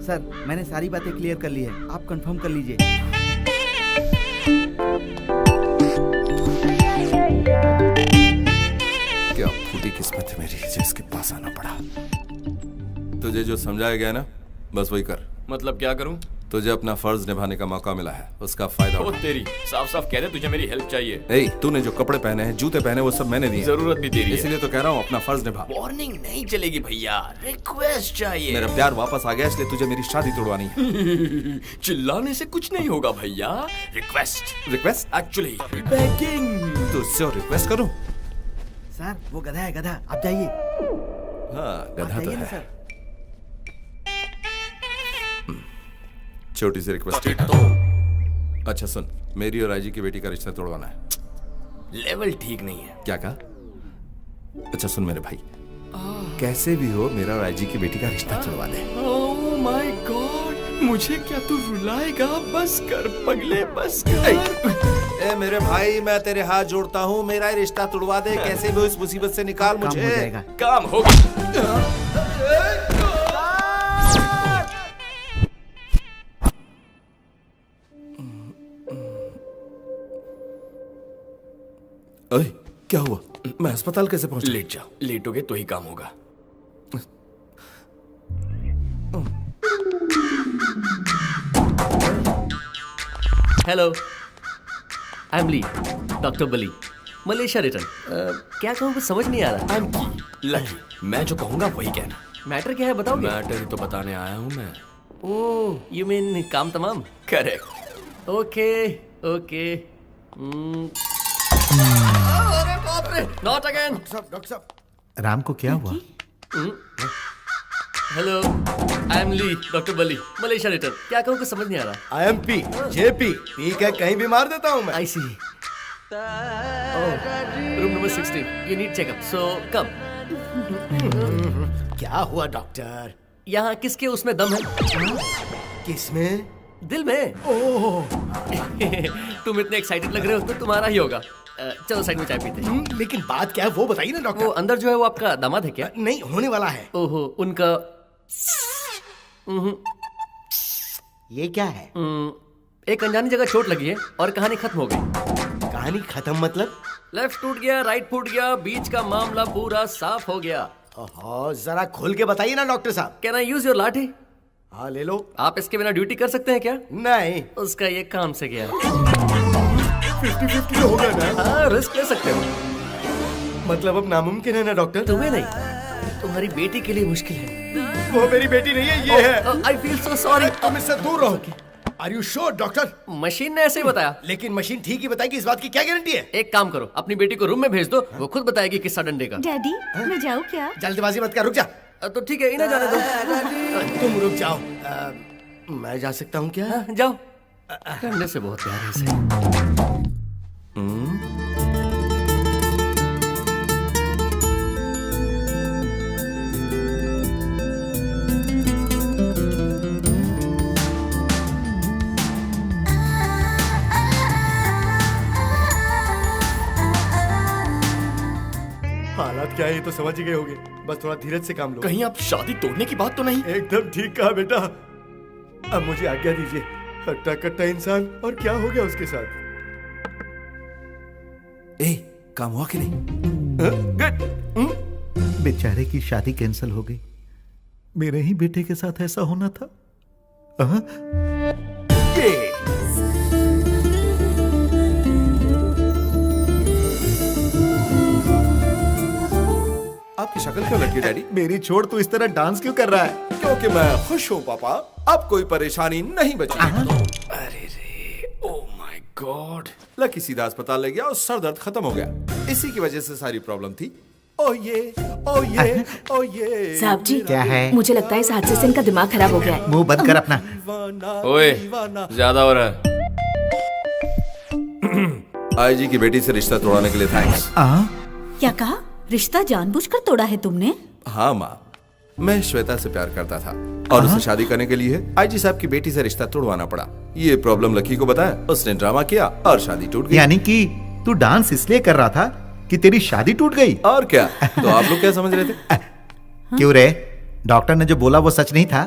Sir, मैंने सारी बातें क्लियर कर ली है, आप कंफर्म कर लीजिए। क्या फूटी किस्मत है मेरी, जिसके पास आना पड़ा। तुझे जो समझाया गया ना, बस वही कर। मतलब क्या करूं? तुझे अपना फर्ज निभाने का मौका मिला है, उसका फायदा ओ उठा। तेरी, साफ साफ कह दे तुझे मेरी हेल्प चाहिए। ए, तूने जो कपड़े पहने हैं, जूते पहने, वो सब मैंने दिए। जरूरत भी तेरी है। इसीलिए तो कह रहा हूँ अपना फर्ज निभा। वार्निंग नहीं चलेगी भैया, रिक्वेस्ट चाहिए। मेरा प्यार वापस आ गया, इसलिए तुझे मेरी शादी तोड़वानी है। चिल्लाने से कुछ नहीं होगा भैया, रिक्वेस्ट। रिक्वेस्ट? Actually begging. तुझसे रिक्वेस्ट करूं? सर, वो गधा है, गधा, आप जाइए। हाँ, गधा आप तो जाइए ना है। सर। छोटी सी रिक्वेस्ट। अच्छा सुन, मेरी और आईजी की बेटी का रिश्ता तोड़वाना है। लेवल ठीक नहीं है। क्या कहा? अच्छा सुन मेरे भाई, कैसे भी हो मेरा और आईजी की बेटी का रिश्ता तोड़वा दे। ओह माय गॉड, मुझे क्या तू रुलाएगा? बस कर पगले, बस कर। ए मेरे भाई, मैं तेरे हाथ जोड़ता हूँ, मेरा ही रिश्ता तोड़वा दे, कैसे भी हो इस मुसीबत से निकाल काम मुझे। हो जाएगा। काम होगा। ओए, क्या हुआ? मैं अस्पताल कैसे पहुंचा? लेट जाओ, लेटोगे तो ही काम होगा। Hello, I am Lee, doctor Bali, Malaysia return. क्या कहूँ कुछ समझ नहीं आ रहा। आई एम की लकी, मैं जो कहूंगा वही कहना। मैटर क्या है बताओगे? मैटर ही तो बताने आया हूँ मैं। ओह, यू मीन काम तमाम? करेक्ट। Okay okay. अरे बाप रे, नॉट अगेन। डॉक्टर साहब, राम को क्या हुआ? Hello, I am Lee, doctor Bali, Malaysia return. क्या कहूँ कुछ समझ नहीं आ रहा। IMP, JP, पी क्या कहीं भी मार देता हूँ मैं। I see. Room number 16, you need checkup, so come. क्या हुआ डॉक्टर? यहाँ किसके उसमें दम है? किसमें? दिल में। तुम इतने एक्साइटेड लग रहे हो तो तुम्हारा ही होगा। चलो साइड में चाय पीते हैं। लेकिन बात क्या है वो बताइए ना वो डॉक्टर। अंदर जो है वो आपका दामाद है क्या? नहीं, होने वाला है। ओहो, उनका ये क्या है? एक अनजानी जगह चोट लगी है और कहानी खत्म हो गई। कहानी खत्म मतलब? लेफ्ट टूट गया, राइट फूट गया, बीच का मामला पूरा साफ हो गया। ओहो, जरा खोल के बताइए ना डॉक्टर साहब। कैन आई यूज योर लाठी? हाँ ले लो। आप इसके बिना ड्यूटी कर सकते हैं क्या? नहीं। उसका ये काम से गया। 50-50 हो गया ना। हाँ, रिस्क ले सकते हो। मतलब अब नामुमकिन है ना डॉक्टर? तुम्हें नहीं, तुम्हारी बेटी के लिए मुश्किल है। वो मेरी बेटी नहीं है, ये है। I feel so sorry. तुम इससे दूर रहो। Are you sure doctor? Machine ने ऐसे ही बताया। लेकिन मशीन ठीक ही बताएगी, इस बात की क्या गारंटी है? एक काम करो, अपनी बेटी को रूम में भेज दो, वो खुद बताएगी किस्सा डंडे का। डैडी, मैं जाऊँ क्या? जल्दबाजी मत कर, रुक जा। तो ठीक है, इन्हें जाने दो। तुम रुक जाओ। मैं जा सकता हूँ क्या? हाँ, जाओ। डंडे से बहुत प्यार है इसे। हालात क्या है ये तो समझ ही गए होगे, बस थोड़ा धीरज से काम लो। कहीं आप शादी तोड़ने की बात तो नहीं? एकदम ठीक कहा बेटा। अब मुझे आज्ञा दीजिए। हट्टा कट्टा इंसान, और क्या हो गया उसके साथ? ए, काम हुआ कि नहीं? बेचारे की शादी कैंसिल हो गई। मेरे ही बेटे के साथ ऐसा होना था। आपकी शक्ल क्यों लगी डैडी? मेरी छोड़ तू इस तरह डांस क्यों कर रहा है? क्योंकि मैं खुश हूँ पापा, अब कोई परेशानी नहीं बची। अरे रे, ओह माय गॉड। लकी सीधा अस्पताल ले गया और सर दर्द खत्म हो गया। इसी की वजह से सारी प्रॉब्लम थी। ओ ये, ओ ये, ओ ये। साहब जी, क्या है? मुझे लगता है इस हादसे से इनका दिमाग खराब हो गया है। मुंह बंद कर अपना। ओए, ज्यादा हो रहा है। आईजी की बेटी से रिश्ता तोड़ने के लिए थैंक्स। क्या कहा? रिश्ता जानबूझकर तोड़ा है तुमने? हाँ माँ, मैं श्वेता से प्यार करता था और उसे शादी करने के लिए आईजी साहब की बेटी से रिश्ता तोड़वाना पड़ा। ये प्रॉब्लम लकी को बताया, उसने ड्रामा किया और शादी टूट गई। यानी कि तू डांस इसलिए कर रहा था कि तेरी शादी टूट गई? और क्या? तो आप लोग क्या समझ रहे थे? क्यों रे, डॉक्टर ने जो बोला वो सच नहीं था।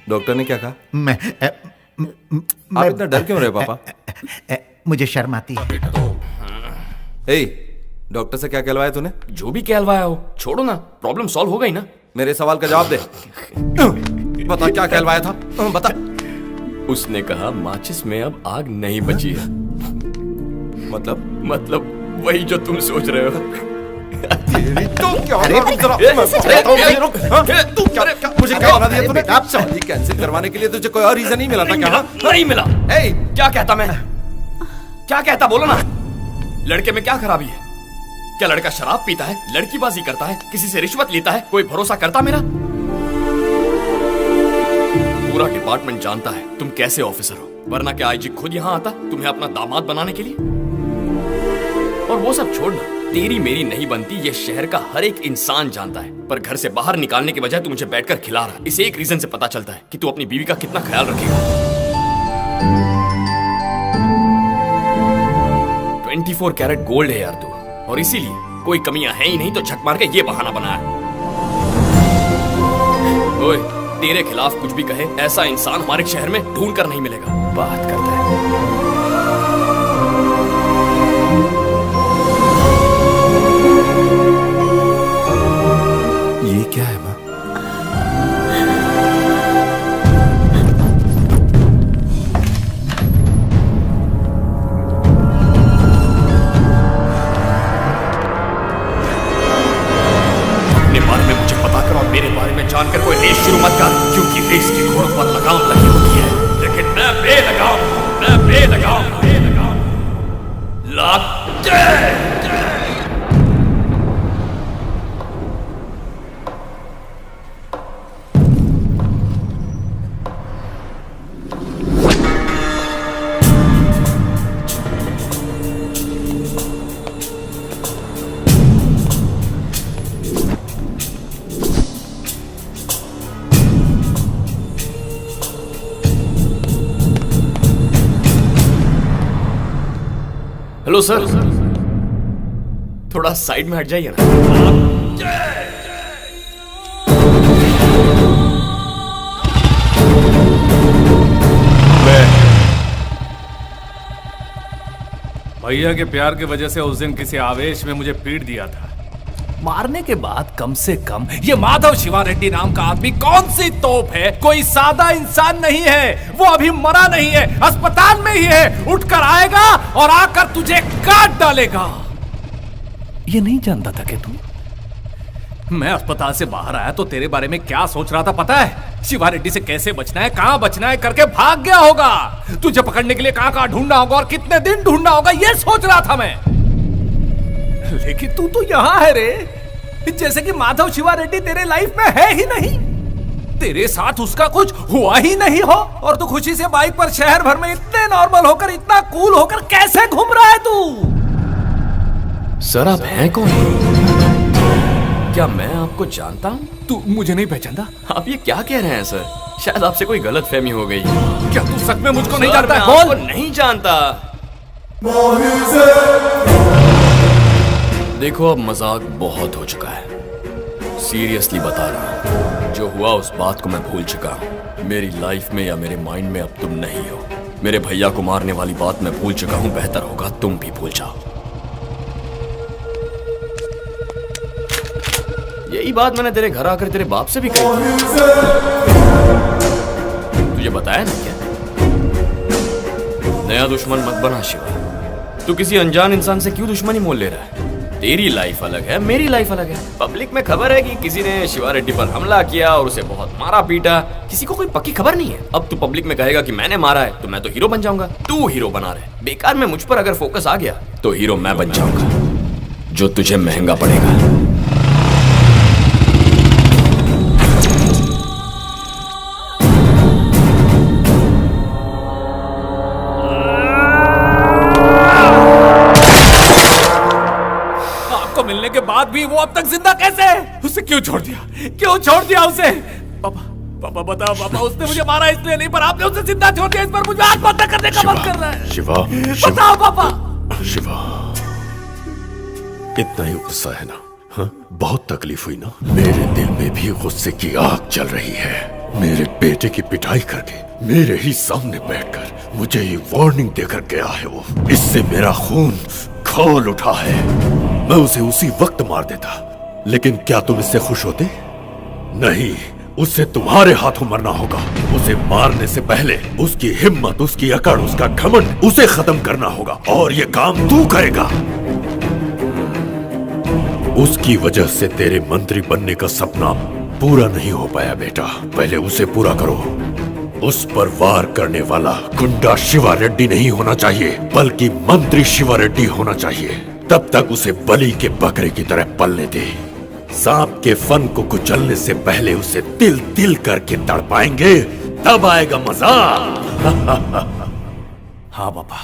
डॉक्टर ने क्या कहा? मैं आप इतना डर क्यों रहे पापा? मुझे शर्म आती है। ए, डॉक्टर से क्या कहलवाया तूने? जो भी कहलवाया हो, छोड़ो ना, प्रॉब्लम सॉल्व हो गई ना। मेरे सवाल का जवाब दे। बता क्या कहलवाया था, बता। उसने कहा माचिस में अब आग नहीं बची है। मतलब वही जो तुम सोच रहे हो। मुझे क्या बना दिया तूने? शादी कैंसिल करवाने के लिए तुझे कोई और रीजन नहीं मिला था क्या? नहीं मिला। क्या कहता मैं? क्या कहता, बोलो ना। लड़के में क्या खराबी है? क्या लड़का शराब पीता है, लड़कीबाजी करता है, किसी से रिश्वत लेता है, कोई भरोसा करता मेरा? पूरा डिपार्टमेंट जानता है तुम कैसे ऑफिसर हो, वरना क्या आईजी खुद यहाँ आता तुम्हें अपना दामाद बनाने के लिए? और वो सब छोड़ना, तेरी मेरी नहीं बनती ये शहर का हर एक इंसान जानता है, पर घर से बाहर निकालने के बजाय तू मुझे बैठकर खिला रहा है। इस एक रीजन से पता चलता है कि तू अपनी बीवी का कितना ख्याल रखेगा। 24 कैरेट गोल्ड है यार तू, और इसीलिए कोई कमियां हैं ही नहीं तो झक मार के ये बहाना बनाया। ओए, तेरे खिलाफ कुछ भी कहे ऐसा इंसान हमारे शहर में ढूंढ कर नहीं मिलेगा। बात करता है। ये क्या है माँ? अपने बारे में मुझे पता कर और मेरे बारे में जानकर कोई रेस शुरू मत कर, क्योंकि रेस के घोड़ों पर लगाम लगी होती है, लेकिन मैं बेलगाम लग जा। हेलो सर, थोड़ा साइड में हट जाइए ना। भैया के प्यार की वजह से उस दिन किसी आवेश में मुझे पीट दिया था। मारने के बाद कम से कम ये माधव शिवा रेड्डी नाम का आदमी कौन सी तोप है? कोई सादा इंसान नहीं है। वो अभी मरा नहीं है, अस्पताल में ही है। उठकर आएगा और आकर तुझे काट डालेगा। ये नहीं जानता था कि तू? मैं अस्पताल से बाहर आया तो तेरे बारे में क्या सोच रहा था पता है? शिवा रेड्डी से कैसे बचना है, कहां बचना है करके भाग गया होगा। तुझे पकड़ने के लिए कहां कहां ढूंढना होगा और कितने दिन ढूंढना होगा ये सोच रहा था मैं। लेकिन तू तो यहां है रे, जैसे कि माधव शिवा रेड्डी तेरे लाइफ में है ही नहीं। तेरे साथ उसका कुछ हुआ ही नहीं हो और तू खुशी से बाइक पर शहर भर में इतने नॉर्मल होकर, इतना कूल होकर कैसे घूम रहा है तू? सर आप हैं कौन? क्या मैं आपको जानता हूं? तू मुझे नहीं पहचानता? आप ये क्या कह रहे हैं सर? शायद आपसे कोई गलतफहमी हो गई। क्या तू सच में मुझको नहीं सर, जानता मैं है? आपको नहीं जानता। देखो अब मजाक बहुत हो चुका है, सीरियसली बता रहा हूं। जो हुआ उस बात को मैं भूल चुका हूं। मेरी लाइफ में या मेरे माइंड में अब तुम नहीं हो। मेरे भैया को मारने वाली बात मैं भूल चुका हूं। बेहतर होगा तुम भी भूल जाओ। यही बात मैंने तेरे घर आकर तेरे बाप से भी कही थी। तुझे बताया ना क्या? नया दुश्मन मत बना शिवा। तू किसी अनजान इंसान से क्यों दुश्मनी मोल ले रहा है? तेरी लाइफ अलग है, मेरी लाइफ अलग है। पब्लिक में खबर है कि किसी ने शिवा रेड्डी पर हमला किया और उसे बहुत मारा पीटा। किसी को कोई पक्की खबर नहीं है। अब तू पब्लिक में कहेगा कि मैंने मारा है तो मैं तो हीरो बन जाऊंगा। तू हीरो बना रहे। बेकार में मुझ पर अगर फोकस आ गया तो हीरो मैं बन जाऊंगा, जो तुझे महंगा पड़ेगा। मिलने के बाद भी वो अब तक जिंदा कैसे है? उसे क्यों छोड़ दिया? क्यों छोड़ दिया उसे? पापा, पापा बताओ पापा, उसने मुझे मारा इसलिए नहीं, पर आपने उसे जिंदा छोड़ दिया। इस पर मुझे आत्महत्या करने का मन कर रहा है। शिवा, बताओ पापा। शिवा, इतना ही गुस्सा है ना हाँ, बहुत तकलीफ हुई ना। मेरे दिल में भी गुस्से की आग जल रही है। मेरे बेटे की पिटाई करके मेरे ही सामने बैठकर मुझे ये वार्निंग देकर गया है वो। इससे मेरा खून खौल उठा है। मैं उसे उसी वक्त मार देता, लेकिन क्या तुम इससे खुश होते? नहीं, उसे तुम्हारे हाथों मरना होगा। उसे मारने से पहले उसकी हिम्मत, उसकी अकड़, उसका घमंड, उसे खत्म करना होगा। और ये काम तू करेगा। उसकी वजह से तेरे मंत्री बनने का सपना पूरा नहीं हो पाया बेटा। पहले उसे पूरा करो। उस पर वार करने वाला गुंडा शिवा रेड्डी नहीं होना चाहिए, बल्कि मंत्री शिवा रेड्डी होना चाहिए। तब तक उसे बलि के बकरे की तरह पलने दे। सांप के फन को कुचलने से पहले उसे तिल तिल करके तड़पाएंगे, तब आएगा मजा। हाँ पापा,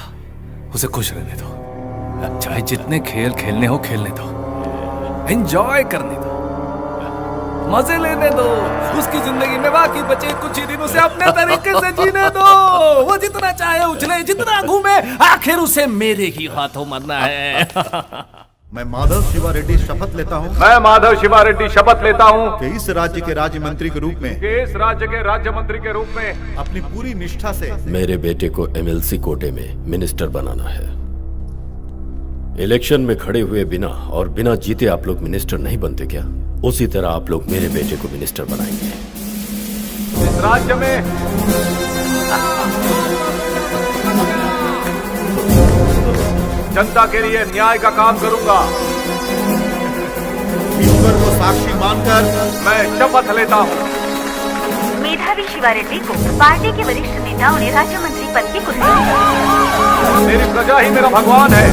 उसे खुश रहने दो। चाहे जितने खेल खेलने हो खेलने दो, एंजॉय करने दो, मजे लेने दो। उसकी जिंदगी में बाकी बचे कुछ ही दिन उसे अपने तरीके से जीने दो। वो जितना चाहे उछले, जितना घूमे, आखिर उसे मेरे ही हाथों मरना है। मैं माधव शिवा रेड्डी शपथ लेता हूँ मैं माधव शिवा रेड्डी शपथ लेता हूँ कि इस राज्य के राज्य मंत्री के रूप में कि इस राज्य के राज्य मंत्री के रूप में अपनी पूरी निष्ठा से मेरे बेटे को एमएलसी कोटे में मिनिस्टर बनाना है। इलेक्शन में खड़े हुए बिना और बिना जीते आप लोग मिनिस्टर नहीं बनते क्या? उसी तरह आप लोग मेरे बेटे को मिनिस्टर बनाएंगे। इस राज्य में जनता के लिए न्याय का काम करूंगा। ईश्वर को साक्षी मानकर मैं शपथ लेता हूँ। मेधावी शिवा रेड्डी को पार्टी के वरिष्ठ नेताओं ने राज्य मंत्री पद की कुर्सी दी। मेरी प्रजा ही मेरा भगवान है।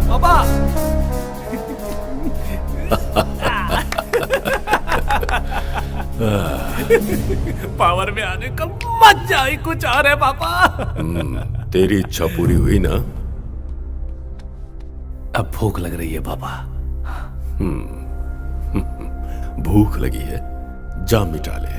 पापा, पावर में आने का मजा ही कुछ और है पापा। तेरी इच्छा पूरी हुई ना? अब भूख लग रही है पापा। भूख लगी है, जा मिटा ले।